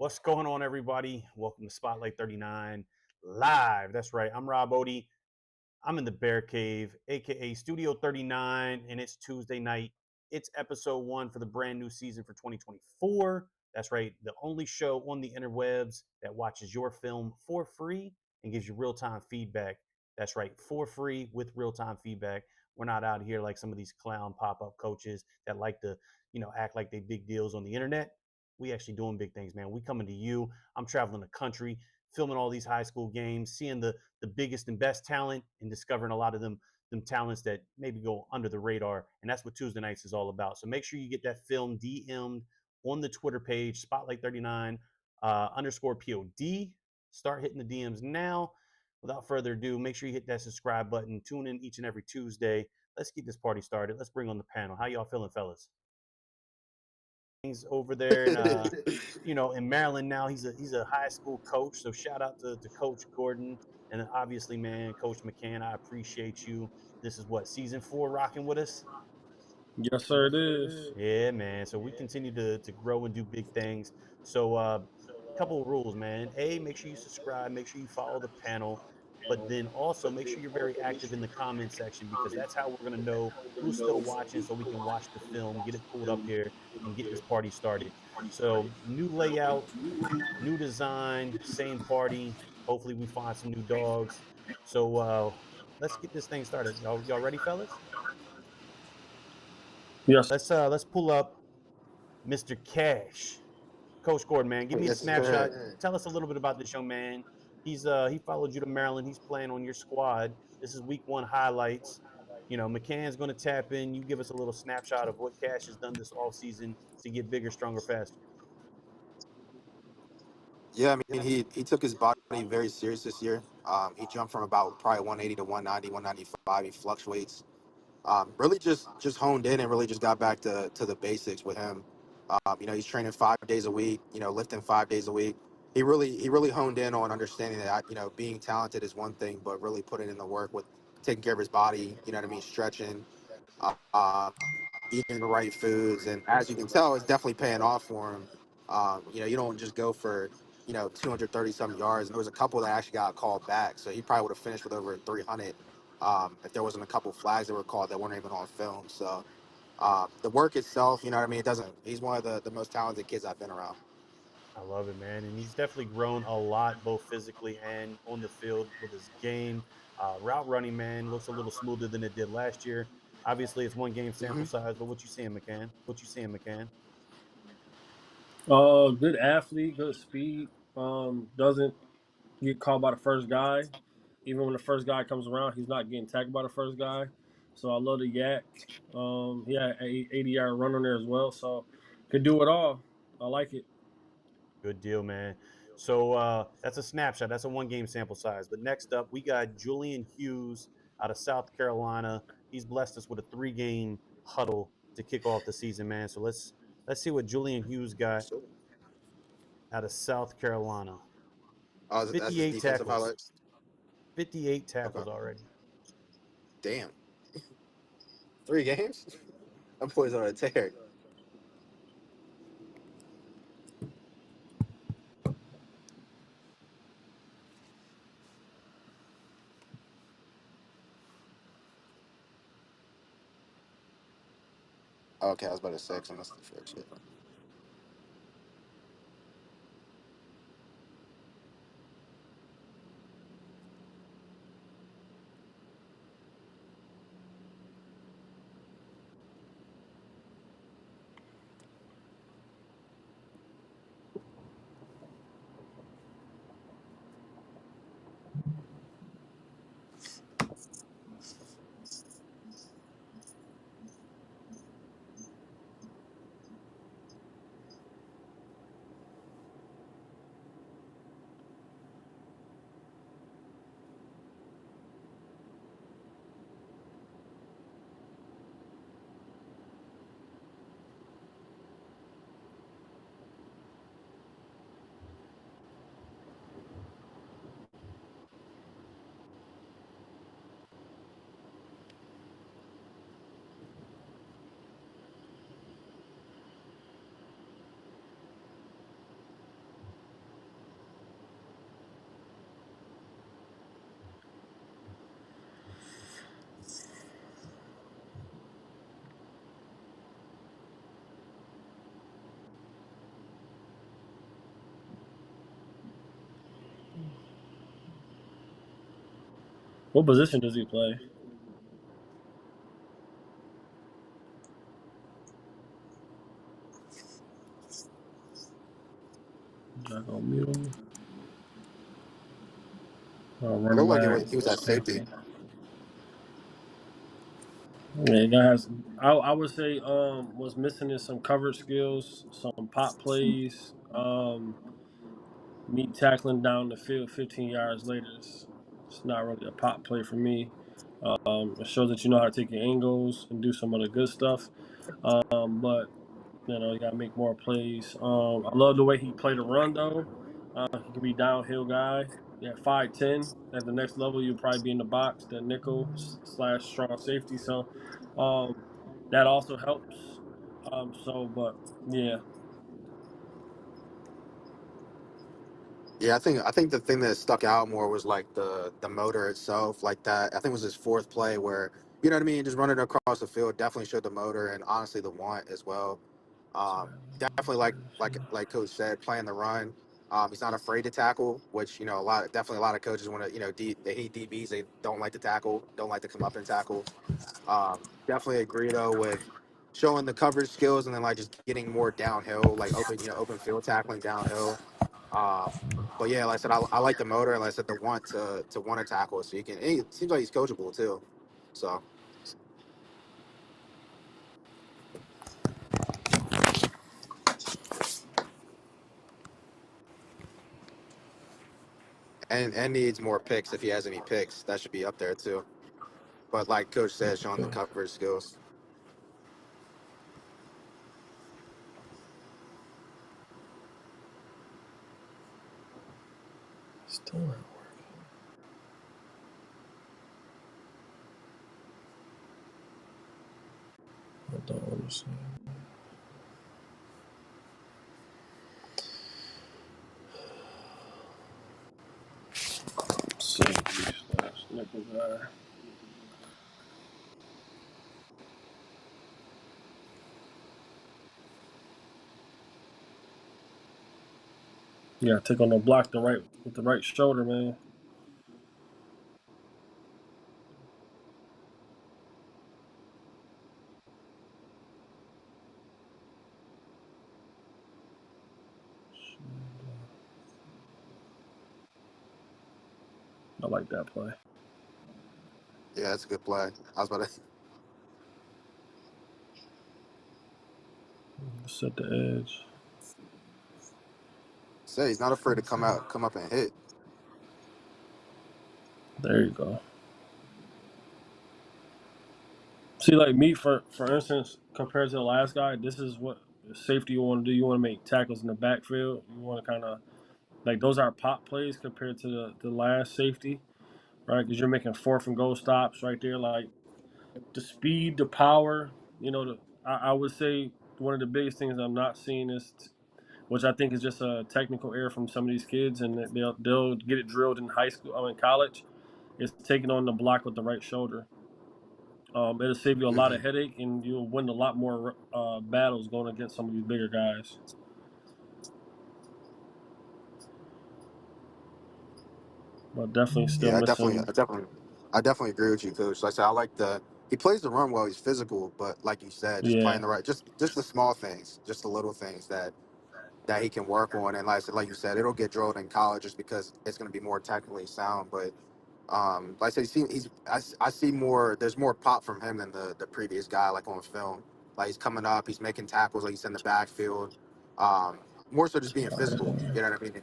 What's going on, everybody? Welcome to Spotlight 39 Live. That's right. I'm Rob Odie. I'm in the Bear Cave, aka Studio 39, and it's Tuesday night. It's episode 1 for the brand new season for 2024. That's right. The only show on the interwebs that watches your film for free and gives you real-time feedback. That's right, for free with real-time feedback. We're not out here like some of these clown pop-up coaches that like to, act like they big deals on the internet. We actually doing big things, man. We coming to you. I'm traveling the country, filming all these high school games, seeing the biggest and best talent, and discovering a lot of them talents that maybe go under the radar. And that's what Tuesday nights is all about. So make sure you get that film DM'd on the Twitter page, Spotlight 39 underscore POD. Start hitting the DMs now. Without further ado, make sure you hit that subscribe button. Tune in each and every Tuesday. Let's get this party started. Let's bring on the panel. How y'all feeling, fellas? He's over there in in Maryland now. He's a high school coach. So shout out to Coach Gordon. And then obviously, man, Coach McCann, I appreciate you. This is what, season 4 rocking with us? Yes, sir, it is. Yeah, man. So we continue to grow and do big things. So couple of rules, man. A, make sure you subscribe, make sure you follow the panel, but then also make sure you're very active in the comment section, because that's how we're gonna know who's still watching, so we can watch the film, get it pulled up here, and get this party started. So new layout, new design, same party. Hopefully we find some new dogs. So let's get this thing started. Y'all ready, fellas? Yes. Let's pull up Mr. Cash. Coach Gordon, man, give me the Yes, snapshot. sir. Tell us a little bit about this young man. He followed you to Maryland. He's playing on your squad. This is week 1 highlights. McCann's going to tap in. You give us a little snapshot of what Cash has done this offseason to get bigger, stronger, faster. Yeah, I mean, he took his body very serious this year. He jumped from about probably 180 to 190, 195. He fluctuates. Really just honed in and really just got back to the basics with him. He's training 5 days a week. Lifting 5 days a week. He really honed in on understanding that being talented is one thing, but really putting in the work with taking care of his body. You know what I mean, stretching, uh, eating the right foods, and as you can tell, it's definitely paying off for him. You don't just go for 230 some yards. And there was a couple that actually got called back, so he probably would have finished with over 300 if there wasn't a couple flags that were called that weren't even on film. So the work itself, you know what I mean, it doesn't. He's one of the most talented kids I've been around. I love it, man. And he's definitely grown a lot, both physically and on the field with his game. Route running, man, looks a little smoother than it did last year. Obviously, it's one game sample Hmm. size, but what you seeing, McCann? What you seeing, McCann? Good athlete, good speed. Doesn't get caught by the first guy. Even when the first guy comes around, he's not getting tackled by the first guy. So I love the yak. He had a 80-yard run on there as well. So could do it all. I like it. Good deal, man. So that's a snapshot. That's a one game sample size. But next up, we got Julian Hughes out of South Carolina. He's blessed us with a 3-game huddle to kick off the season, man. So let's see what Julian Hughes got So, out of South Carolina. that's his 58 defensive tackles. highlights. 58 Okay, tackles already. damn, 3 games. That boy's on a tear. Okay, I was about to say, 'cause I must have fixed it. What position does he play? Jack on mute him. It Running looked like back, he was at safety. safety. Yeah, that has. I would say was missing is some coverage skills, some pop plays, me tackling down the field 15 yards later. It's not really a pop play for me. It shows that you know how to take your angles and do some of the good stuff. But you got to make more plays. I love the way he played a run though. He can be downhill guy. Yeah, 5'10". At the next level, you'll probably be in the box, the nickel slash strong safety. So um, that also helps. But yeah, Yeah, I think the thing that stuck out more was like the motor itself, like that. I think it was his fourth play where you know what I mean, just running across the field definitely showed the motor and honestly the want as well. Definitely like Coach said, playing the run. He's not afraid to tackle, which you know definitely a lot of coaches want to they hate DBs, they don't like to tackle, don't like to come up and tackle. Definitely agree though with showing the coverage skills and then like just getting more downhill, like open field tackling downhill. Um, but yeah, like I said, I like the motor and like I said the want to want to tackle, so you can. And it seems like he's coachable too. So and needs more picks if he has any picks. That should be up there too. But like Coach said, showing the coverage skills. still not working. I don't understand. Safety slash nickel guy. Yeah, take on the block with the right shoulder, man. I like that play. Yeah, that's a good play. I was about to Set the edge. say he's not afraid to come up and hit. There you go. See, like me, for instance, compared to the last guy, this is what safety you want to do. You want to make tackles in the backfield. You want to kind of like those are pop plays compared to the last safety, right? Because you're making fourth and goal stops right there. Like the speed, the power. I would say one of the biggest things I'm not seeing is, which I think is just a technical error from some of these kids, and they'll get it drilled in high school, in college. Is taking on the block with the right shoulder. It'll save you a lot Hmm. of headache, and you'll win a lot more battles going against some of these bigger guys. But definitely still Yeah, missing. I definitely agree with you, Coach. Like I said, I like the he plays the run well. He's physical, but like you said, just playing Yeah, the right, just the small things, just the little things that he can work on. And like I said, like you said, it'll get drilled in college just because it's going to be more technically sound. But like I said, I see more. There's more pop from him than the previous guy, like on film. Like he's coming up, he's making tackles, like he's in the backfield. Um, More so just being physical. You know what I mean,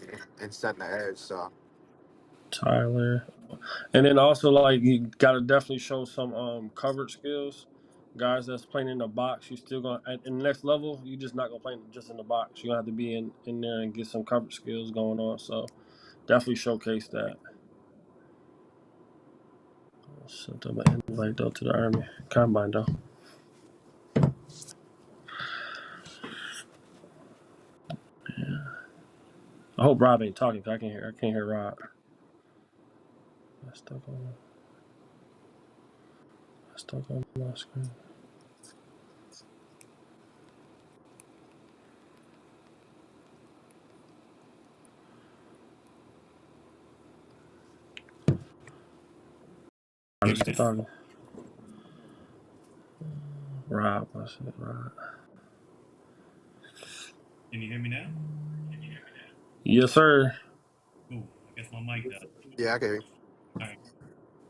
and setting the edge. So. Tyler. And then also like you got to definitely show some coverage skills. Guys that's playing in the box, you still gonna at the next level. You just not gonna play just in the box. You gonna have to be in there and get some coverage skills going on. So definitely showcase that. Sent them an invite though to the Army Combine though. I hope Rob ain't talking. 'Cause I can't hear Rob. I stuck on my screen. Rob is talking. Rob, I said Rob. Can you hear me now? Yes, sir. Cool. I guess my mic does. Yeah, I can hear All right.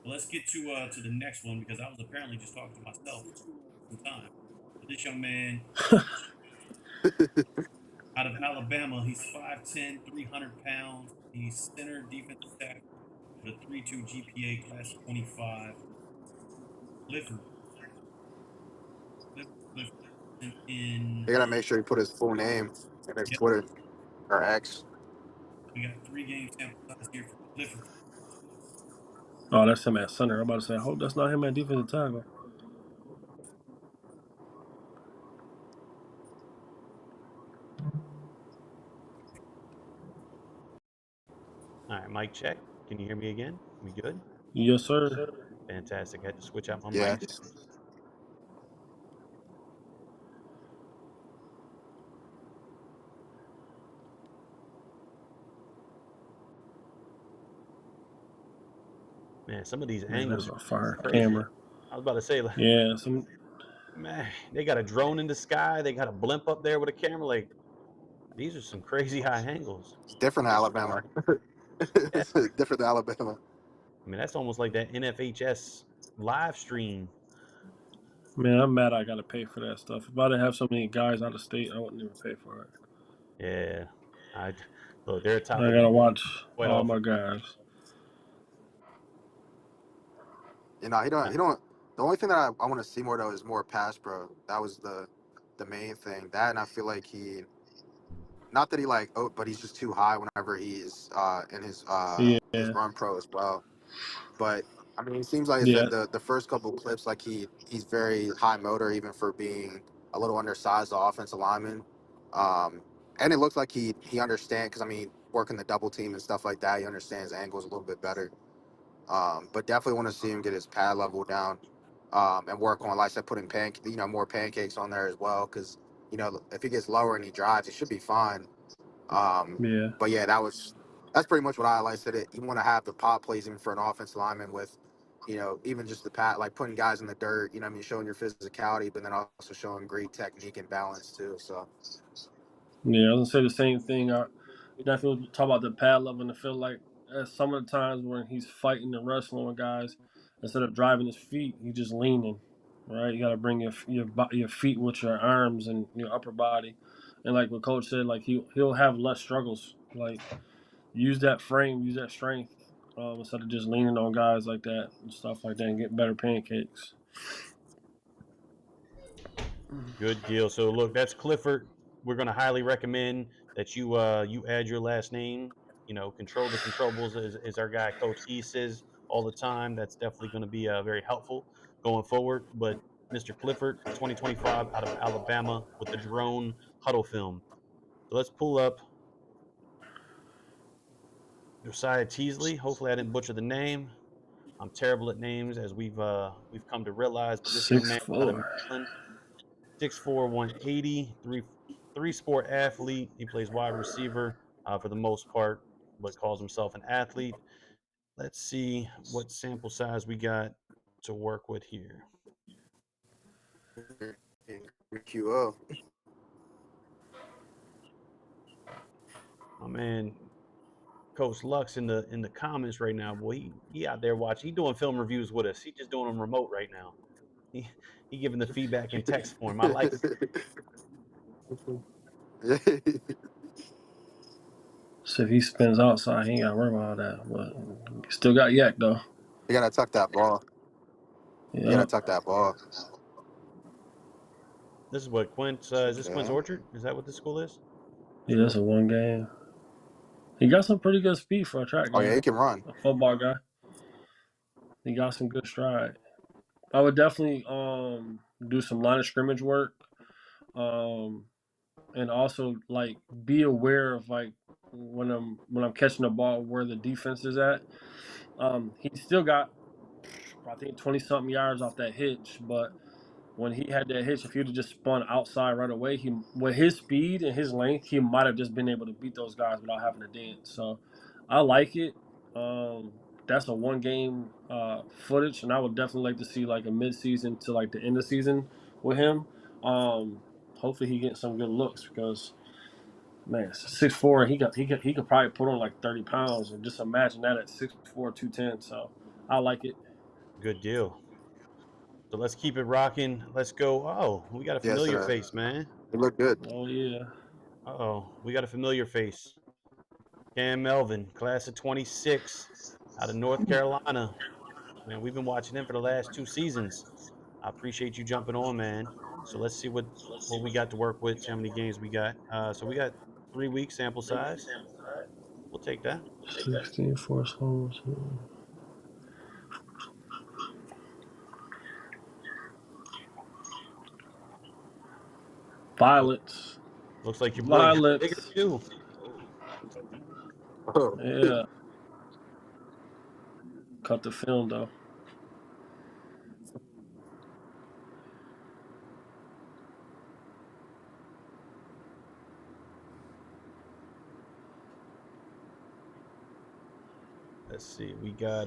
Well, let's get to the next one because I was apparently just talking to myself some time. But this young man out of Alabama, he's 5'10", 300 pounds. He's center defensive tackle with a 3.2 GPA, class of 25. Clifford. Clifford. you gotta make sure you put his full name in his Yep, Twitter or X. we got 3 game sample size here for Clifford. Oh, that's him at center. I'm about to say, I hope that's not him at defensive tackle. All right, mic check. Can you hear me again? We good? Yes, sir. Fantastic. I had to switch out my Yeah. mics. Man, some of these Man, that's angles a are fire crazy. camera. I was about to say, like, Yeah, man, they got a drone in the sky. They got a blimp up there with a camera. Like, these are some crazy high angles. It's different than Alabama. Yeah. It's different than Alabama. I mean, that's almost like that NFHS live stream. man, I'm mad I gotta pay for that stuff. If I didn't have so many guys out of state, I wouldn't even pay for it. Yeah. I look, they're a I topic we gotta can watch quite all often. my guys. You know, he don't. He don't. The only thing that I want to see more though is more pass pro. That was the main thing. That, and I feel like he, not that he like, oh, but he's just too high whenever he's in his Yeah, run pro as well. But I mean, it seems like I yeah, said the first couple clips, like he's very high motor even for being a little undersized offensive lineman. Um, and it looks like he understands because I mean, working the double team and stuff like that, he understands angles a little bit better. But definitely want to see him get his pad level down, and work on, like I said, putting more pancakes on there as well. Because if he gets lower and he drives, he should be fine. yeah, But yeah, that's pretty much what I like. Said it. You want to have the pop plays even for an offense lineman with, even just the pat, like putting guys in the dirt. I mean, showing your physicality, but then also showing great technique and balance too. So yeah. I was gonna say the same thing. I definitely talk about the pad level and I feel like some of the times when he's fighting and wrestling with guys, instead of driving his feet, he's just leaning. Right, you got to bring your feet with your arms and your upper body, and like what Coach said, like he'll have less struggles. Like use that frame, use that strength, instead of just leaning on guys like that and stuff like that, and get better pancakes. Good deal. So look, that's Clifford. We're going to highly recommend that you add your last name. Control the controllables is our guy Coach E says all the time. That's definitely going to be very helpful going forward. But Mr. Clifford, 2025 out of Alabama with the drone huddle film. So let's pull up Josiah Teasley. Hopefully I didn't butcher the name. I'm terrible at names as we've come to realize. But this young Six man out of four. Maryland, 6'4", 180, three sport athlete. He plays wide receiver for the most part, but calls himself an athlete. Let's see what sample size we got to work with here. QO. My man, Coach Lux in the comments right now, boy, he out there watching. He doing film reviews with us. He just doing them remote right now. He he giving the feedback in text form. I like. So if he spins outside, he ain't got to worry about all that. But he still got yak though. You gotta tuck that ball. You gotta Yep. tuck that ball. This is what Quint. Is this Quint's Okay. Orchard? Is that what this school is? Yeah, that's a one game. He got some pretty good speed for a track Oh yeah, guy, he can run. a football guy. He got some good stride. I would definitely do some line of scrimmage work. Um and also like be aware of like when I'm catching the ball where the defense is at. He still got I think 20 something yards off that hitch, but when he had that hitch, if he'd have just spun outside right away, he with his speed and his length, he might have just been able to beat those guys without having to dance. So I like it. that's a one game footage, and I would definitely like to see like a mid season to like the end of season with him. Hopefully he gets some good looks because man, 6'4", he could probably put on like 30 pounds, and just imagine that at 6'4", 210. So I like it. Good deal. So let's keep it rocking. Let's go. Oh, we got a Yes, familiar sir. face, man. It looked good. Oh yeah, Oh, we got a familiar face. Cam Melvin, class of 26, out of North Carolina. Man, we've been watching him for the last 2 seasons. I appreciate you jumping on, man. So let's see what we got to work with. See how many games we got. So we got 3 week sample size. We'll take that. 16 force homes. Look, Violence, looks like your boy got bigger violence. too. Yeah, cut the film though. Let's see. We got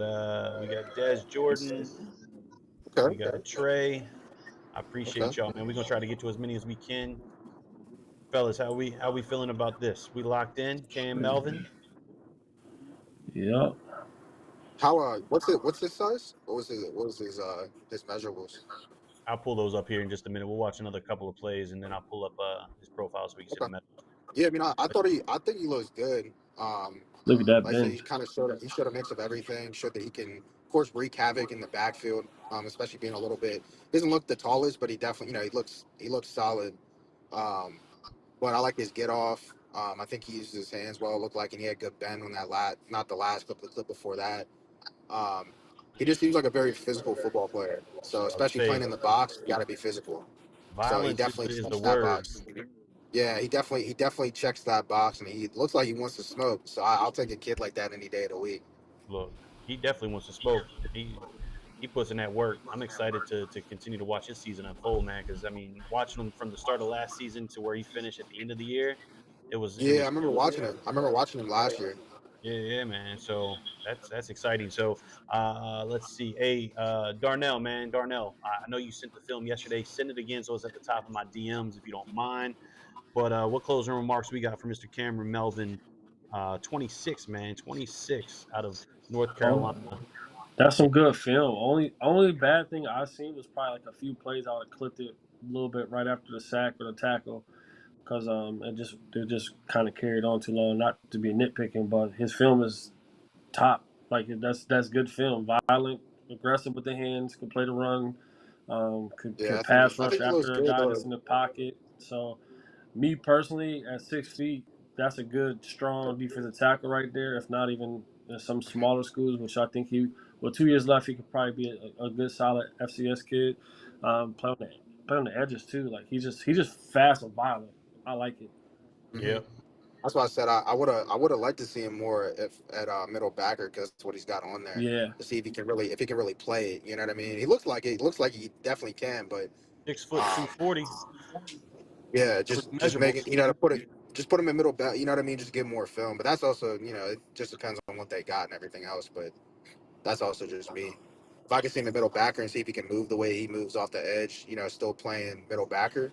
Des Jordan. We Okay. got Trey. I Okay. appreciate y'all, man. We're gonna try to get to as many as we can. Fellas, how we feeling about this? We locked in, Cam Melvin. Yep. How what's his size? What was his measurables? I'll pull those up here in just a minute. We'll watch another couple of plays and then I'll pull up his profile so we can see the Okay. meta. Yeah, I mean, I think he looks good. Look at that Like I said, bench. he showed a mix of everything. Showed that he can, of course, wreak havoc in the backfield. Especially being a little bit, he doesn't look the tallest, but he definitely, he looks solid. Um, but I like his get off. I think he used his hands well. It looked like, and he had good bend on that not the last clip, the clip before that. Um, he just seems like a very physical football player. So I would especially playing say in the box, you got to be physical. So he violence definitely is the checks that word. box. Yeah, he definitely checks that box, and he looks like he wants to smoke. So I'll take a kid like that any day of the week. Look, he definitely wants to smoke. He puts in that work. I'm excited to continue to watch his season unfold, man. Because I mean, watching him from the start of last season to where he finished at the end of the year, it Yeah, was I remember watching him last year. yeah, man. So that's exciting. So let's see. Hey, Darnell, man, Darnell. I know you sent the film yesterday. Send it again so it's at the top of my DMs if you don't mind. But what closing remarks we got from Mr. Cameron Melvin? 26, man, 26 out of North Carolina. Oh, that's some good film. Only bad thing I seen was probably like a few plays I would have clipped it a little bit right after the sack or the tackle because it just kind of carried on too long. Not to be nitpicking, but his film is top. Like that's good film. Violent, aggressive with the hands, could play the run, Yeah, could pass I rush think he looks after a good guy that's though. in the pocket. So me personally, at 6 feet, that's a good, strong defensive tackle right there. If not even in some smaller schools, which I think with 2 years left, he could probably be a good, solid FCS kid. Play on the edges too. Like he's just fast and violent. I like it. Hmm. Yep, That's why I said I would have liked to see him more if at middle backer because that's what he's got on there Yeah, to see if he can really play it. You know what I mean? He looks like he definitely can, but 6 foot um, 240. yeah, Quick just make measurables. it. Just put him in middle back. You know what I mean? Just give more film. But that's also it just depends on what they got and everything else. But that's also just me. If I can see him in middle backer and see if he can move the way he moves off the edge, still playing middle backer.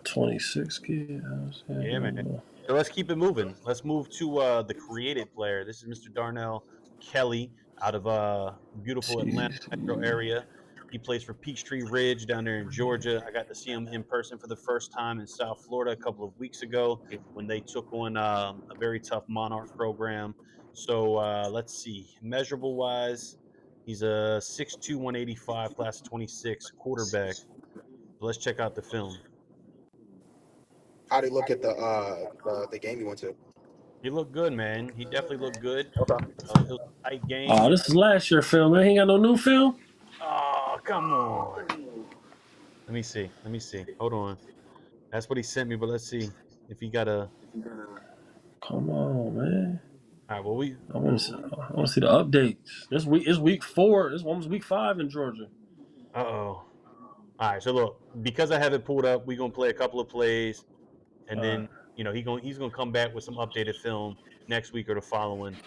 26 kid. Yeah, man. So let's keep it moving. Let's move to the created player. This is Mr. Darnell Kelly out of beautiful Atlanta metro Jeez. area. He plays for Peachtree Ridge down there in Georgia. I got to see him in person for the first time in South Florida a couple of weeks ago when they took on a very tough Monarchs program. So let's see. Measurable wise, he's a 6'2", 185, class of 26 quarterback. So let's check out the film. How do you look at the game you went to? He looked good, man. He definitely looked good. Okay. It was a tight Oh, game. this is last year film, man. He ain't got no new film. Oh, come on. Let me see. Let me see. Hold on. That's what he sent me, but let's see if he got a. Come on, man. All right. Well, we. I want to see the updates. This week is week 4. This one was week 5 in Georgia. Uh oh. All right. So look, because I have it pulled up, we're gonna play a couple of plays, and All right. then he's gonna come back with some updated film next week or the following.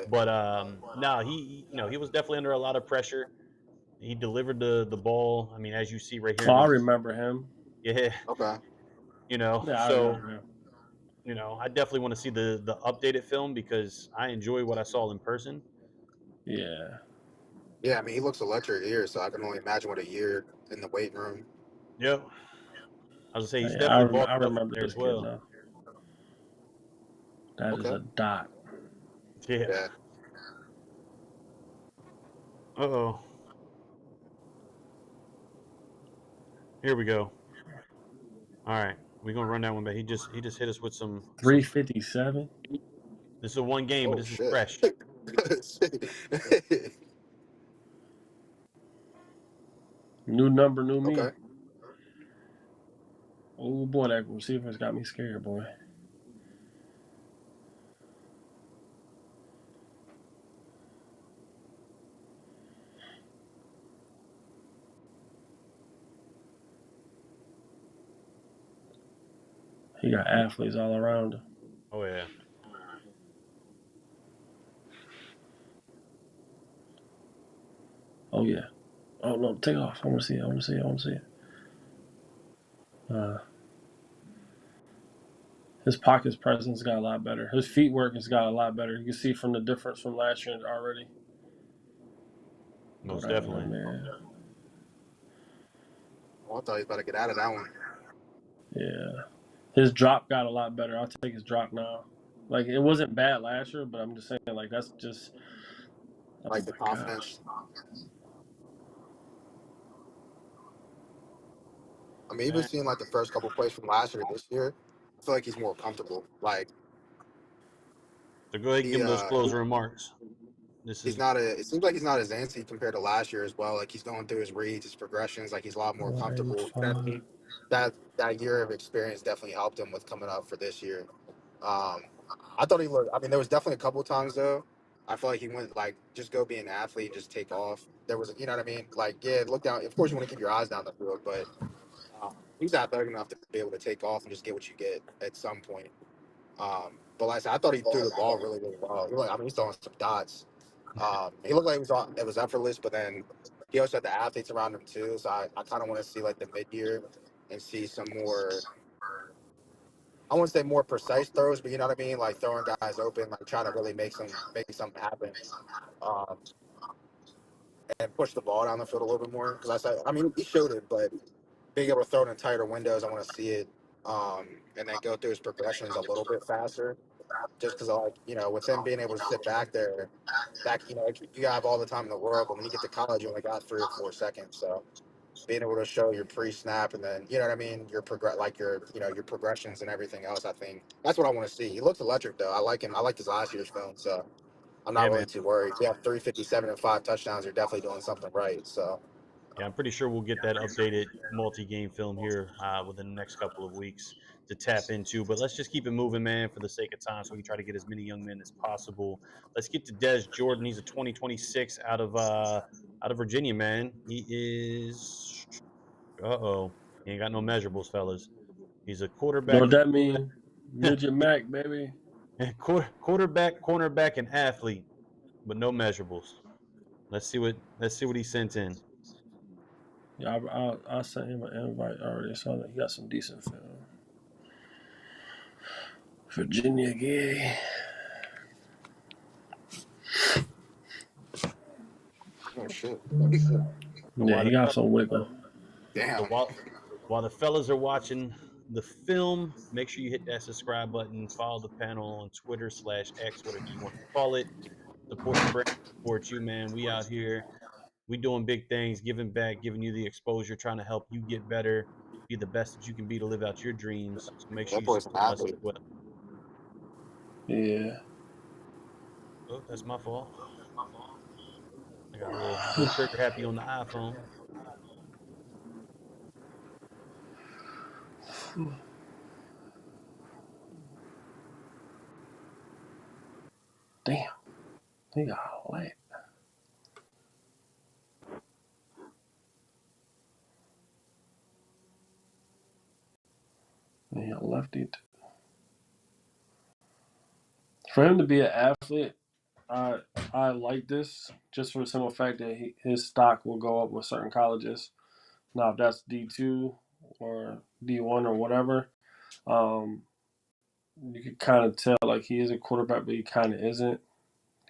But no, he was definitely under a lot of pressure. He delivered the ball. I mean, as you see right here Oh, in I this, remember him. yeah, Okay. Yeah, I So remember him. I definitely want to see the updated film because I enjoy what I saw in person. Yeah. Yeah, I mean, he looks electric here, so I can only imagine what a year in the weight room. Yep, I was gonna say he's Yeah, definitely I bulked up from remember there this as kid well. now. That is Okay. a dot. Yeah. Yeah. Uh oh. Here we go. All right, we're gonna run that one back. He just hit us with some. 357. This is a one game, but Oh this is shit. fresh. New number, new Okay. me. Oh boy, that receiver's got me scared, boy. He got athletes all around him. Oh yeah. Oh yeah. Oh no, take off. I want to see it. I want to see it. I want to see it. His pockets presence got a lot better. His feet work has got a lot better. You can see from the difference from last year already. Throw Most that one definitely. in there. Oh, I thought he was about to get out of that one. Yeah. His drop got a lot better. I'll take his drop now. Like it wasn't bad last year, but I'm just saying like that's just oh Like the my gosh. confidence. I mean, even Man. seeing like the first couple plays from last year to this year, I feel like he's more comfortable. Like So go ahead and give he him those closing remarks. This he's is not a. It seems like he's not as antsy compared to last year as well. Like he's going through his reads, his progressions. Like he's a lot more comfortable. That 185. that year of experience definitely helped him with coming up for this year. Um, I thought he looked. I mean, there was definitely a couple of times though. I feel like he went like just go be an athlete, just take off. There was, you know what I mean? Like yeah, look down. Of course, you want to keep your eyes down the field, but he's athletic enough to be able to take off and just get what you get at some point. But like I said, I thought he threw the ball really, really well. I mean, he's throwing some dots. He looked like it was effortless, but then he also had the athletes around him too. So I kind of want to see like the mid year and see some more. I wouldn't say more precise throws, but you know what I mean, like throwing guys open, like trying to really make something happen, um, and push the ball down the field a little bit more. Because I said, I mean, he showed it, but being able to throw it in tighter windows, I want to see it, and then go through his progressions a little bit faster. Just because, like, with him being able to sit back there, you have all the time in the world, but when you get to college, you only got 3 or 4 seconds. So being able to show your pre-snap and then, you know what I mean, your progressions and everything else, I think that's what I want to see. He looks electric though. I like him. I liked his last year's film, so I'm not yeah, man. really too worried. You have 357 and 5 touchdowns. You're definitely doing something right. So Yeah, I'm pretty sure we'll get that updated multi-game film here within the next couple of weeks to tap into. But let's just keep it moving, man, for the sake of time, so we can try to get as many young men as possible. Let's get to Des Jordan. He's a 2026 out of Virginia, man. He is. He ain't got no measurables, fellas. He's a You know quarterback, what that mean? Midget Mac, baby. quarterback, cornerback, and athlete, but no measurables. Let's see what he sent in. Yeah, I sent him an invite already, so he got some decent film. Virginia gay. oh shit, So Yeah, he got some wiggle. so damn. while the fellas are watching the film, make sure you hit that subscribe button. Follow the panel on Twitter/X, whatever you want to call it. Support the brand, support you, man. We out here, we doing big things, giving back, giving you the exposure, trying to help you get better, be the best that you can be to live out your dreams. So make sure That you boy's an support us as athlete. well. Yeah. Oh, that's my fault. I got a little trigger happy on the iPhone. Damn. He got a leg. He a lefty. For him to be an athlete, I like this just for the simple fact that his stock will go up with certain colleges. Now, if that's D2 or D1 or whatever, um, you can kind of tell like he is a quarterback, but he kind of isn't.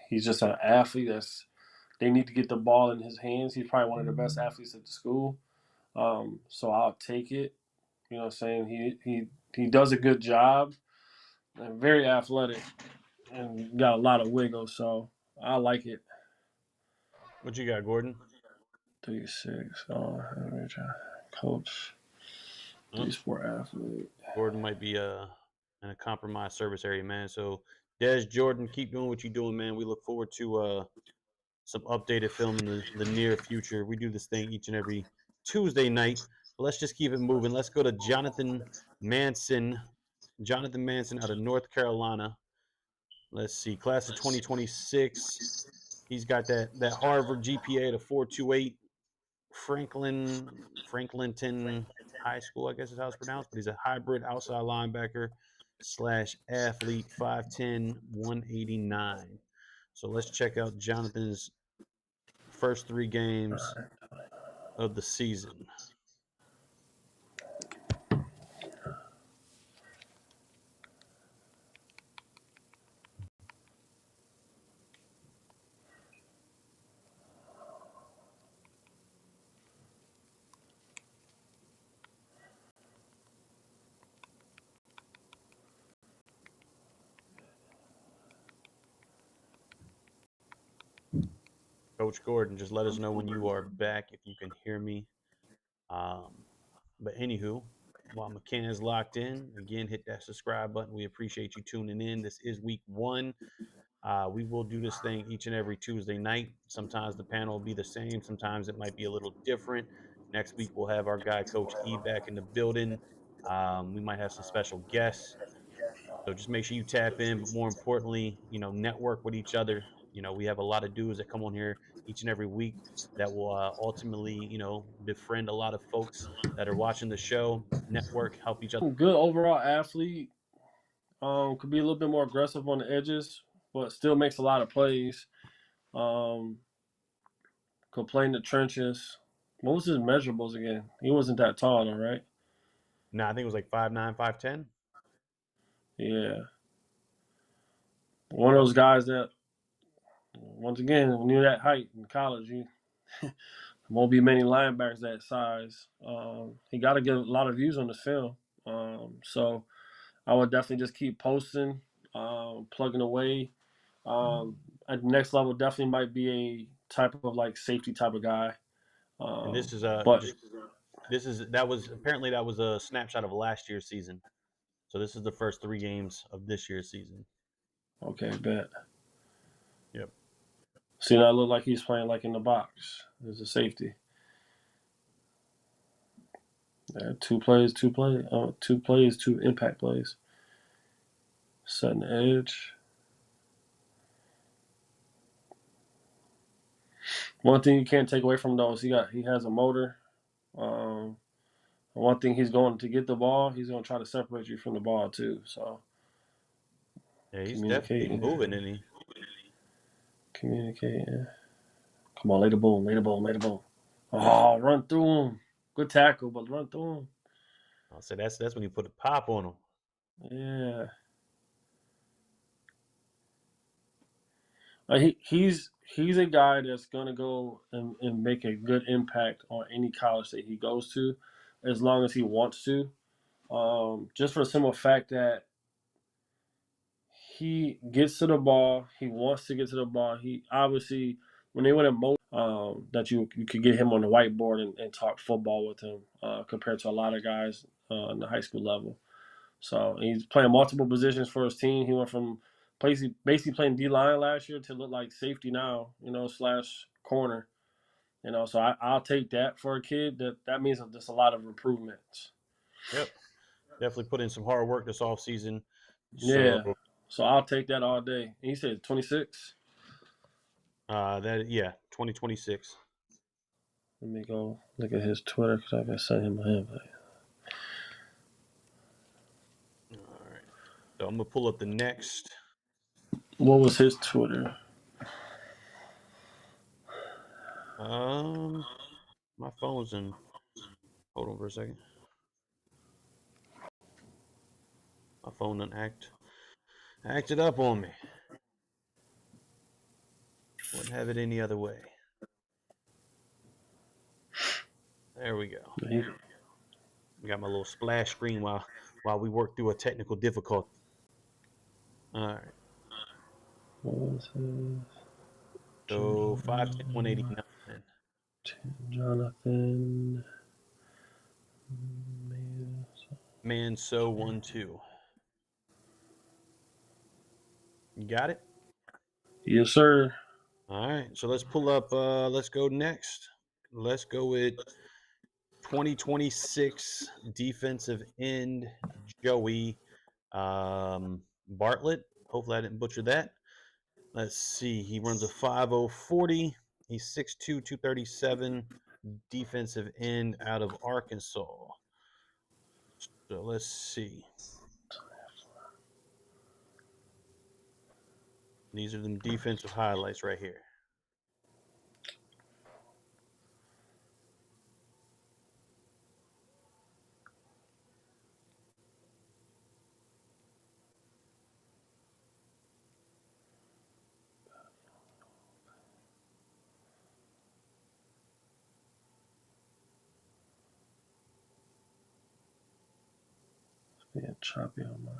He's just an athlete. They need to get the ball in his hands. He's probably one of the best athletes at the school. So I'll take it. You know what I'm saying? He does a good job and very athletic and got a lot of wiggle. So I like it. What you got, Gordon? 3-6. Oh, coach, Oh, three sport athlete. Gordon might be in a compromised service area, man. So, Des Jordan, keep doing what you're doing, man. We look forward to some updated film in the near future. We do this thing each and every Tuesday night. But let's just keep it moving. Let's go to Jonathan Manson. Jonathan Manson out of North Carolina. Let's see, class of 2026. He's got that Harvard GPA to 4.28. Franklinton High School, I guess is how it's pronounced, but he's a hybrid outside linebacker slash athlete, 5'10", 189. So let's check out Jonathan's first three games of the season. Coach Gordon, just let us know when you are back if you can hear me. Um, but anywho, while McKenna's locked in, again, hit that subscribe button. We appreciate you tuning in. This is week one. We will do this thing each and every Tuesday night. Sometimes the panel will be the same. Sometimes it might be a little different. Next week we'll have our guy Coach E back in the building. We might have some special guests. So just make sure you tap in, but more importantly, network with each other. We have a lot of dudes that come on here each and every week that will ultimately, befriend a lot of folks that are watching the show, network, help each other. Good overall athlete. Could be a little bit more aggressive on the edges, but still makes a lot of plays. Um, could play in the trenches. What was his measurables again? He wasn't that tall, though, right? No, I think it was like 5'9", 5'10". Yeah. One of those guys that, once again, when you're that height in college, you won't be many linebackers that size. He got to get a lot of views on this film. So I would definitely just keep posting, plugging away. At the next level, definitely might be a type of like safety type of guy. And this is But just that was a snapshot of last year's season. So this is the first three games of this year's season. okay, bet. Yep. See, that look like he's playing like in the box. There's a safety. Yeah, two plays, two impact plays. Setting the edge. One thing you can't take away from those, he has a motor. Um, one thing he's going to get the ball, he's going to try to separate you from the ball too. So Yeah, he's definitely communicating, moving, isn't he? communicating. Come on, lay the boom, lay the boom, lay the boom. Oh, run through him. Good tackle, but run through him. I'll say that's when you put a pop on him. Yeah. He's a guy that's gonna go and make a good impact on any college that he goes to, as long as he wants to. Just for the simple fact that he gets to the ball, he wants to get to the ball. He obviously when they went in motion, that you could get him on the whiteboard and talk football with him compared to a lot of guys on the high school level. So he's playing multiple positions for his team. He went from basically playing D line last year to look like safety now, slash corner. So I'll take that for a kid. That means there's a lot of improvements. Yep. Definitely put in some hard work this offseason. So Yeah. So I'll take that all day. And he said 26. that yeah, 2026. Let me go look at his Twitter because I can send him an invite. All right. So I'm gonna pull up the next. What was his Twitter? My phone's in. Hold on for a second. My phone done acted up on me. Wouldn't have it any other way. There we go. We got my little splash screen while we work through a technical difficulty. All right. So 5'10", 189. Jonathan. Man, so 1-2. You got it? Yes, sir. All right. So let's pull up. Let's go next. Let's go with 2026 defensive end Joey Bartlett. Hopefully, I didn't butcher that. Let's see. He runs a 5.040. He's 6'2", 237. Defensive end out of Arkansas. So let's see. These are the defensive highlights right here. Yeah, choppy on my.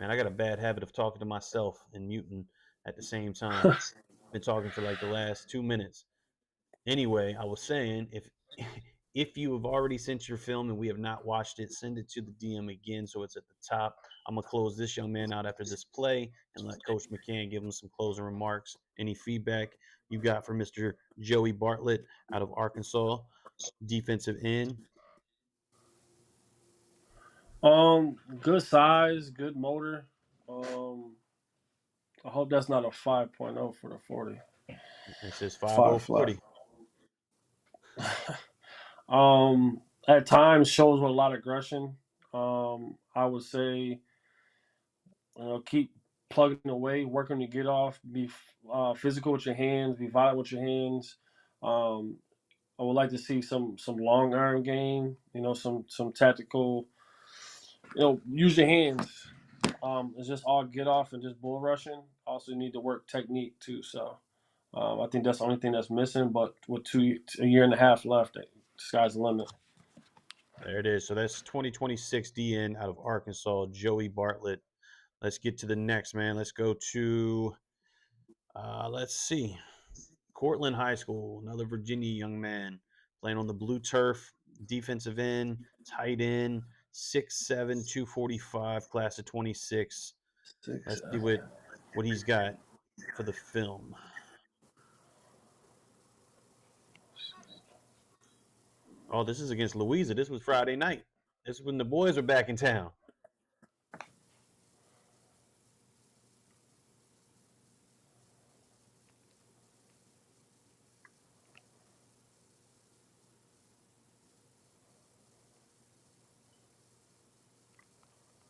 Man, I got a bad habit of talking to myself and muting at the same time. Been talking for like the last 2 minutes. Anyway, I was saying if you have already sent your film and we have not watched it, send it to the DM again so it's at the top. I'm gonna close this young man out after this play and let Coach McCann give him some closing remarks. Any feedback you got for Mr. Joey Bartlett out of Arkansas, defensive end? Good size, good motor. Um, I hope that's not a 5.0 for the 40. It says Five flat. 5.040. At times shows with a lot of aggression. I would say, keep plugging away, working to get off, be physical with your hands, be violent with your hands. Um, I would like to see some long iron game. Some tactical. Use your hands. It's just all get off and just bull rushing. Also, you need to work technique too. So I think that's the only thing that's missing. But with a year and a half left, the sky's the limit. There it is. So that's 2026 DN out of Arkansas, Joey Bartlett. Let's get to the next, man. Let's go to, let's see, Cortland High School, another Virginia young man playing on the blue turf, defensive end, tight end, 6'7", 245, class of 26. Six. Let's see what he's got for the film. Oh, this is against Louisa. This was Friday night. This is when the boys were back in town.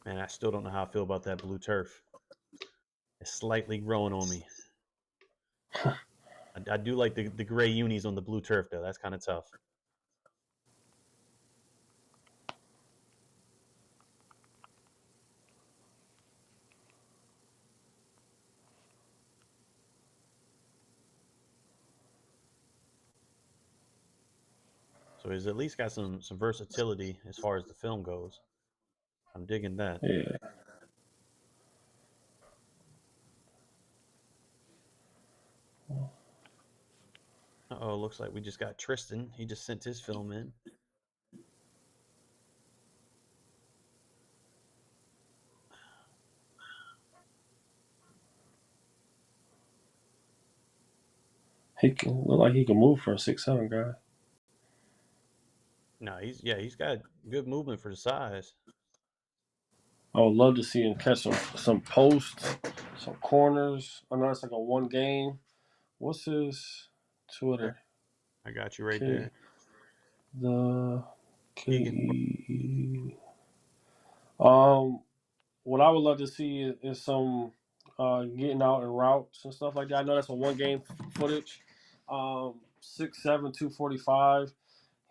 Man, I still don't know how I feel about that blue turf. It's slightly growing on me. I do like the gray unis on the blue turf, though. That's kind of tough. So he's at least got some versatility as far as the film goes. I'm digging that. Yeah. Uh-oh, looks like we just got Tristan. He just sent his film in. He can look like he can move for a 6'7" guy. No, he's got good movement for the size. I would love to see him catch some posts, some corners. I know it's like a one game. What's his I, Twitter? I got you right K there. the Keegan. KE. Um, what I would love to see is some getting out in routes and stuff like that. I know that's a one game footage. 6'7", 245.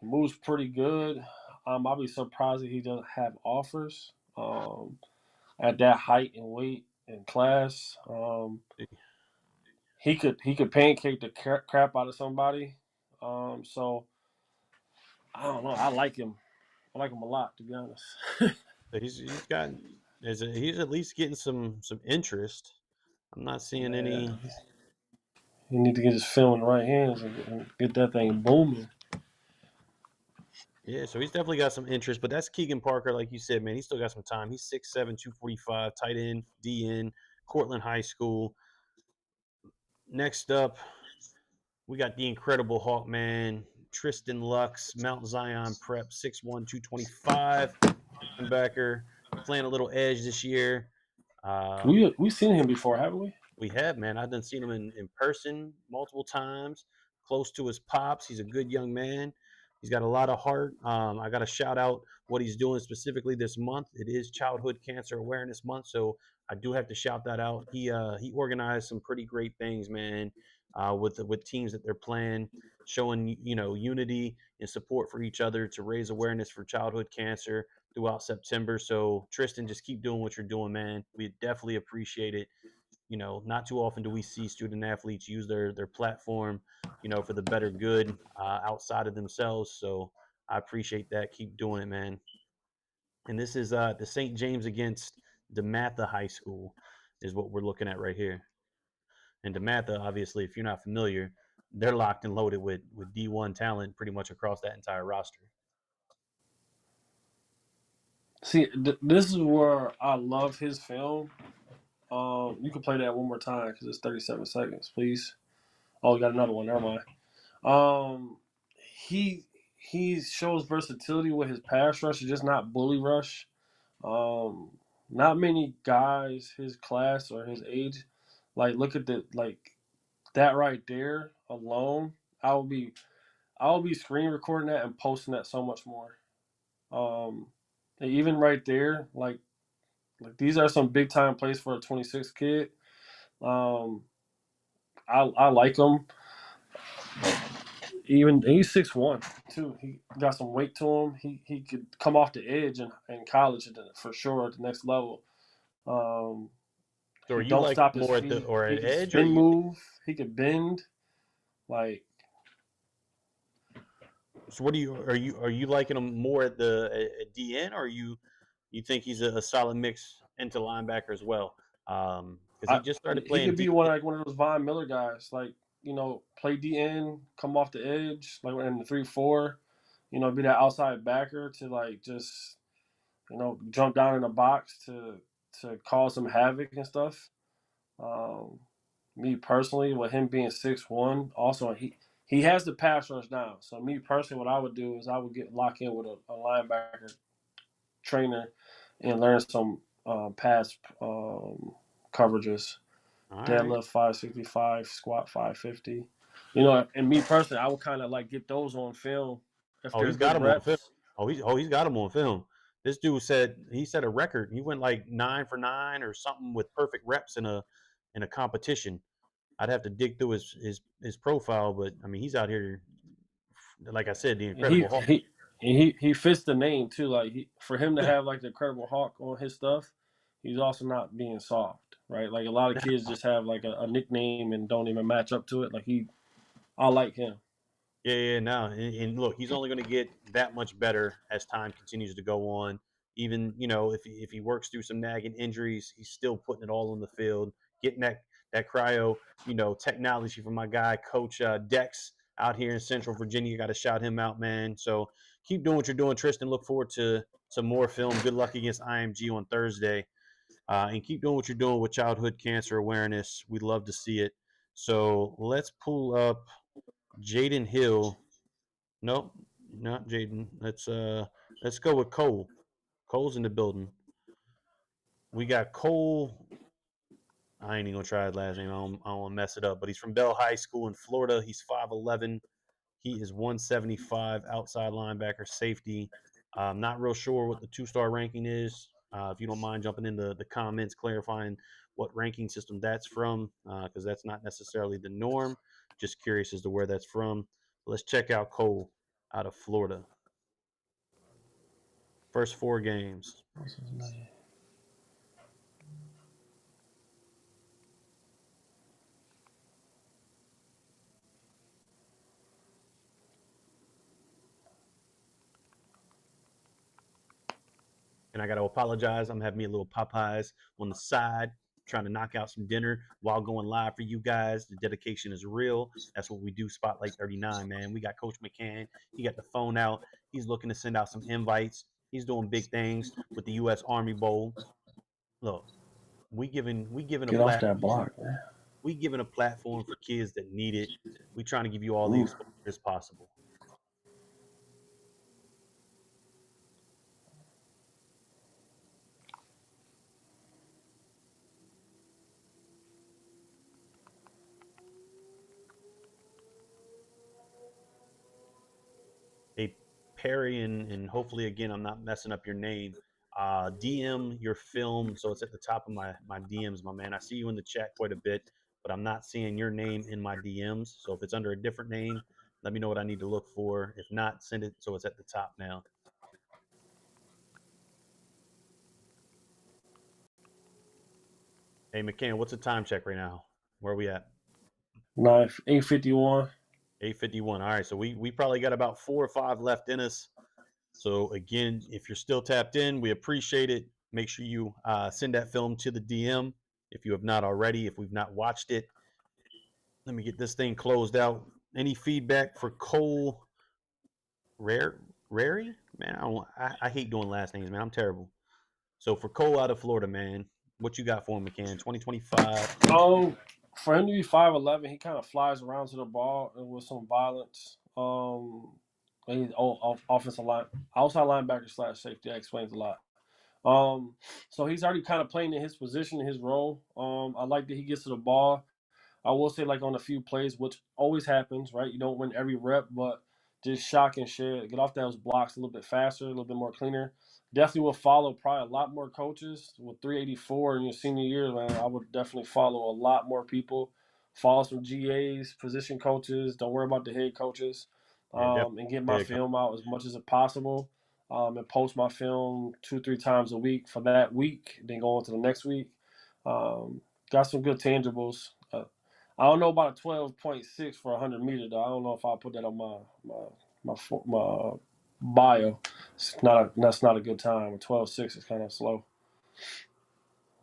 He moves pretty good. I'll be surprised if he doesn't have offers at that height and weight and class. He could pancake the crap out of somebody. So I don't know. I like him. I like him a lot, to be honest. He's got he's at least getting some interest. I'm not seeing Yeah, any. he need to get his film in the right hands and get that thing booming. Yeah, so he's definitely got some interest, but that's Keegan Parker, like you said, man. He's still got some time. He's 6'7", 245, tight end, DN, Cortland High School. Next up, we got the Incredible Hawkman, Tristan Lux, Mount Zion Prep, 6'1", 225, linebacker, playing a little edge this year. Uh, We've seen him before, haven't we? We have, man. I've done seen him in person multiple times, close to his pops. He's a good young man. He's got a lot of heart. I got to shout out what he's doing specifically this month. It is Childhood Cancer Awareness Month, so I do have to shout that out. He organized some pretty great things, man, with teams that they're playing, showing unity and support for each other to raise awareness for childhood cancer throughout September. So Tristan, just keep doing what you're doing, man. We definitely appreciate it. Not too often do we see student athletes use their platform, for the better good outside of themselves. So I appreciate that. Keep doing it, man. And this is the St. James against DeMatha High School is what we're looking at right here. And DeMatha, obviously, if you're not familiar, they're locked and loaded with D1 talent pretty much across that entire roster. See, this is where I love his film. You can play that one more time because it's 37 seconds, please. Oh, we got another one. Never mind. Um, he he shows versatility with his pass rush, just not bully rush. Not many guys his class or his age, like look at that right there alone. I will be screen recording that and posting that so much more. Um, and even right there, like these are some big time plays for a 26 kid. Um, I like him. Even he's 6'1" too. He got some weight to him. He could come off the edge in college for sure at the next level. Um, So are he you don't like stop his more at the feet. or He at can edge, or spin you? move. He could bend. Like So what do you are you liking him more at the at DN, or you think he's a solid mix into linebacker as well? Because he I, just started he playing could be DN. one of those Von Miller guys. Like play DN, come off the edge, like in the 3-4. Be that outside backer to like just jump down in the box to cause some havoc and stuff. Um, Me personally, with him being 6'1", also he has the pass rush down. So me personally, what I would do is I would get locked in with a linebacker trainer and learn some pass coverages. All right. Deadlift 565, squat 550. And me personally, I would kind of like get those on film if Oh, they're he's got good him on film. reps. He's got him on film. This dude said he set a record. He went like 9 for 9 or something with perfect reps in a competition. I'd have to dig through his profile, but I mean he's out here, like I said, the And he Incredible Hulk. he he fits the name too. Like for him to have like the Incredible Hawk on his stuff, he's also not being soft, right? Like a lot of kids just have like a nickname and don't even match up to it. I like him. Yeah, yeah, no, and look, he's only going to get that much better as time continues to go on. Even if he works through some nagging injuries, he's still putting it all on the field, getting that cryo technology from my guy Coach Dex out here in Central Virginia. Got to shout him out, man. So keep doing what you're doing, Tristan. Look forward to some more film. Good luck against IMG on Thursday, and keep doing what you're doing with childhood cancer awareness. We'd love to see it. So let's pull up Jaden Hill. Nope, not Jaden. Let's go with Cole. Cole's in the building. We got Cole. I ain't even gonna try his last name. I don't want to mess it up. But he's from Bell High School in Florida. He's 5'11". He is 175 outside linebacker safety. I'm not real sure what the two-star ranking is. If you don't mind jumping in the comments, clarifying what ranking system that's from, because that's not necessarily the norm. Just curious as to where that's from. Let's check out Cole out of Florida. First 4 games. What's his name? And I got to apologize. I'm having me a little Popeyes on the side, trying to knock out some dinner while going live for you guys. The dedication is real. That's what we do. Spotlight 39, man. We got Coach McCann. He got the phone out. He's looking to send out some invites. He's doing big things with the U.S. Army Bowl. Look, we giving a Get off that platform. block, man. We giving a platform for kids that need it. We trying to give you all the Ooh. exposure as possible. Hey, Perry, and hopefully again I'm not messing up your name. DM your film so it's at the top of my DMs, my man. I see you in the chat quite a bit, but I'm not seeing your name in my DMs. So if it's under a different name, let me know what I need to look for. If not, send it so it's at the top now. Hey, McCann, what's the time check right now? Where are we at? 8:51. 8:51. All right, so we probably got about 4 or 5 left in us. So again, if you're still tapped in, we appreciate it. Make sure you send that film to the DM if you have not already. If we've not watched it, let me get this thing closed out. Any feedback for Cole Rare Rary? Man, I hate doing last names, man. I'm terrible. So for Cole out of Florida, man, what you got for him, McCann? 2025. Um, for him to be 5'11", he kind of flies around to the ball and with some violence. And he's offensive line, outside linebacker slash safety. That explains a lot. Um, so he's already kind of playing in his position, in his role. I like that he gets to the ball. I will say, like on a few plays, which always happens, right? You don't win every rep, but just shock and shit. Get off those blocks a little bit faster, a little bit more cleaner. Definitely will follow probably a lot more coaches with 384 in your senior year, man. I would definitely follow a lot more people. Follow some GAs, position coaches. Don't worry about the head coaches, Yeah, and get my definitely. film out as much as possible. And post my film 2-3 times a week for that week, then go on to the next week. Um, got some good tangibles. I don't know about a 12.6 for 100 meter though. I don't know if I'll put that on my bio. That's not a good time. A 12.6 is kind of slow.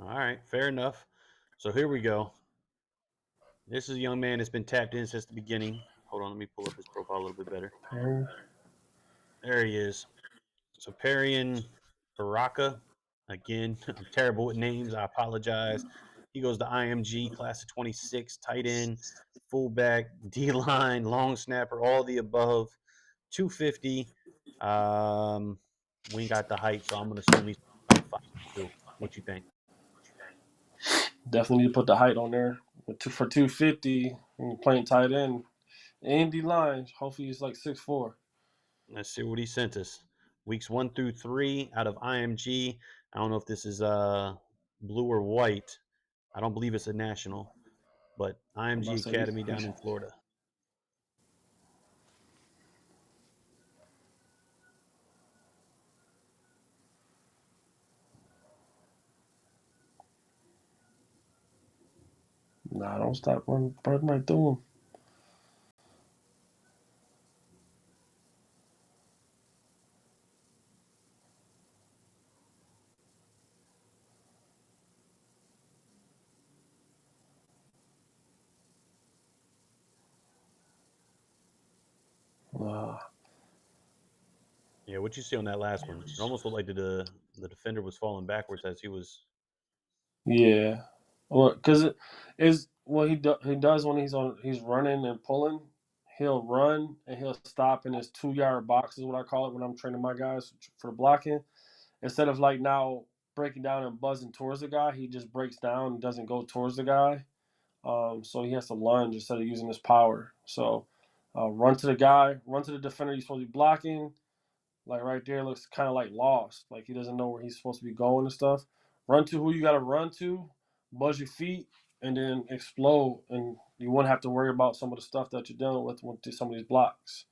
All right, fair enough. So here we go. This is a young man that's been tapped in since the beginning. Hold on, let me pull up his profile a little bit better. Okay. There he is. So Parian Baraka. Again, I'm terrible with names. I apologize. He goes to IMG, class of 26, tight end, fullback, D line, long snapper, all the above. 250. Um, we ain't got the height, so I'm gonna assume he's about 5'2". What you think? Definitely need to put the height on there. For 250, playing tight end. Andy line. Hopefully he's like 6'4". Let's see what he sent us. Weeks 1 through 3 out of IMG. I don't know if this is blue or white. I don't believe it's a national, but I'm about IMG to say Academy down in Florida. nah, don't stop running right through him. Uh, Yeah, what you see on that last one? It almost looked like the defender was falling backwards as he was. yeah. Well, because it is What he does when he's running and pulling, he'll run and he'll stop in his 2 yard box is what I call it when I'm training my guys for blocking. Instead of like now breaking down and buzzing towards the guy, he just breaks down and doesn't go towards the guy. So he has to lunge instead of using his power. So run to the guy, run to the defender you're supposed to be blocking. Like right there looks kind of like lost. Like he doesn't know where he's supposed to be going and stuff. Run to who you got to run to, buzz your feet, and then explode. And you won't have to worry about some of the stuff that you're dealing with some of these blocks.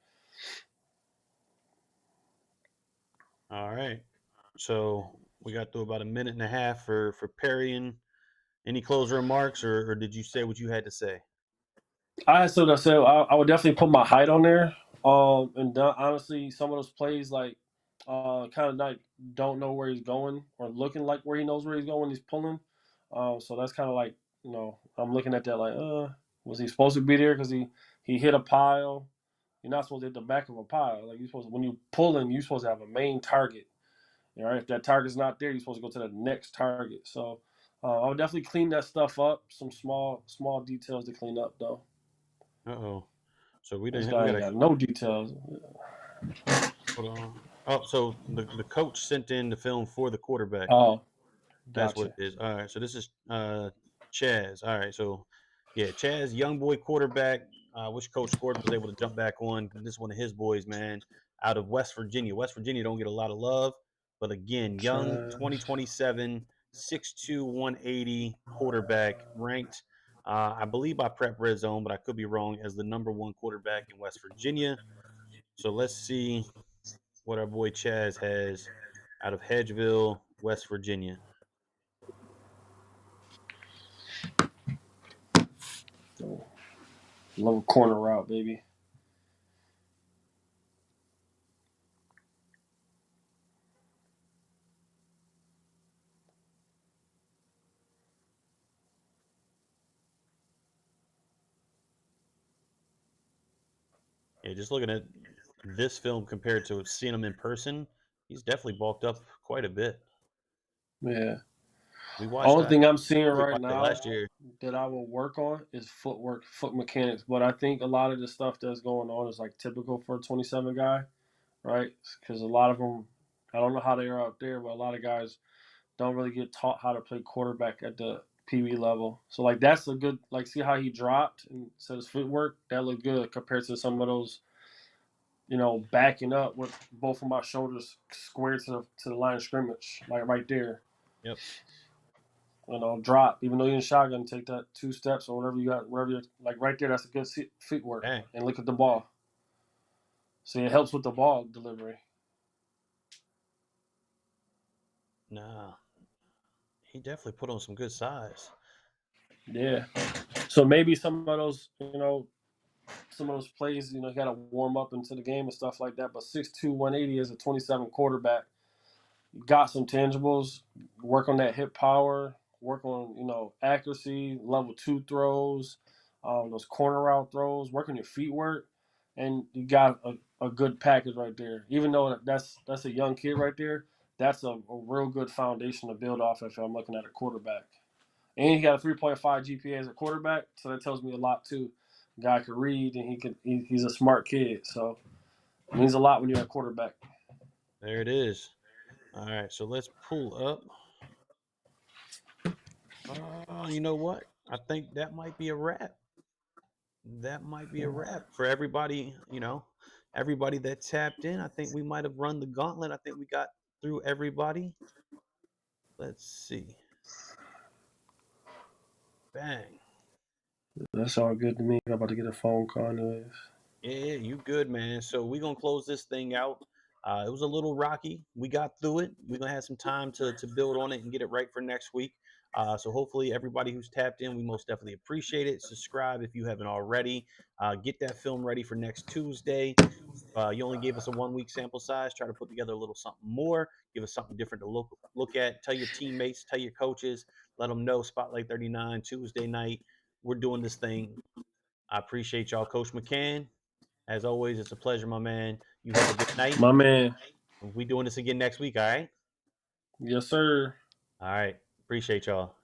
All right. So we got through about a minute and a half for parrying. Any closing remarks, or did you say what you had to say? I said I would definitely put my height on there. Honestly, some of those plays like kind of like don't know where he's going or looking like where he knows where he's going when he's pulling. So that's kind of like I'm looking at that like was he supposed to be there because he hit a pile. You're not supposed to hit the back of a pile. Like you're supposed to, when you're pulling, you're supposed to have a main target. All right, if that target's not there, you're supposed to go to the next target. So I would definitely clean that stuff up. Some small details to clean up though. Uh oh. So we This didn't. We guy got ain't to got no details. hold on. Oh, so the coach sent in the film for the quarterback. Oh, That's what gotcha. it is. All right. So this is Chaz. All right. So yeah, Chaz, young boy quarterback. Which Coach Gordon was able to jump back on. This is one of his boys, man, out of West Virginia. West Virginia don't get a lot of love, but again, young, Chaz. 2027, 6'2", 180 quarterback, ranked, I believe by Prep Red Zone, but I could be wrong, as the number one quarterback in West Virginia. So let's see what our boy Chaz has out of Hedgeville, West Virginia. Oh, love a corner route, baby. Yeah, just looking at this film compared to seeing him in person, he's definitely bulked up quite a bit. Yeah. We watched, Only thing I'm seeing we right watched it now last year. that I will work on is footwork, foot mechanics. But I think a lot of the stuff that's going on is like typical for a 27 guy, right? Because a lot of them, I don't know how they are out there, but a lot of guys don't really get taught how to play quarterback at the PB level. So like that's a good like see how he dropped and said his footwork that looked good compared to some of those backing up with both of my shoulders squared to the line of scrimmage, like right there. Yep. Drop. Even though you're in shotgun, take that 2 steps or whatever you got, wherever you're like right there. That's a good footwork. Dang. And look at the ball. See, it helps with the ball delivery. Nah, he definitely put on some good size. Yeah. So maybe some of those plays, you got to warm up into the game and stuff like that. But 6'2", 180 as a 27 quarterback, got some tangibles. Work on that hip power. Work on accuracy, level 2 throws, those corner route throws. Work on your feet work, and you got a good package right there. Even though that's a young kid right there, that's a real good foundation to build off if I'm looking at a quarterback. And he got a 3.5 GPA as a quarterback, so that tells me a lot too. Guy could read, and he's a smart kid, so it means a lot when you're a quarterback. There it is. All right, so let's pull up. You know what? I think that might be a wrap. That might be a wrap for everybody. Everybody that tapped in. I think we might have run the gauntlet. I think we got through everybody. Let's see. Bang. That's all good to me. I'm about to get a phone call anyways. Yeah, you good, man. So we're gonna close this thing out. It was a little rocky. We got through it. We're gonna have some time to build on it and get it right for next week. So hopefully everybody who's tapped in, we most definitely appreciate it. Subscribe if you haven't already. Get that film ready for next Tuesday. You only gave us a 1 week sample size. Try to put together a little something more. Give us something different to look at. Tell your teammates, tell your coaches, let them know. Spotlight 39 Tuesday night. We're doing this thing. I appreciate y'all, Coach McCann. As always, it's a pleasure, my man. You have a good night. My man. We doing this again next week, all right? Yes, sir. All right. Appreciate y'all.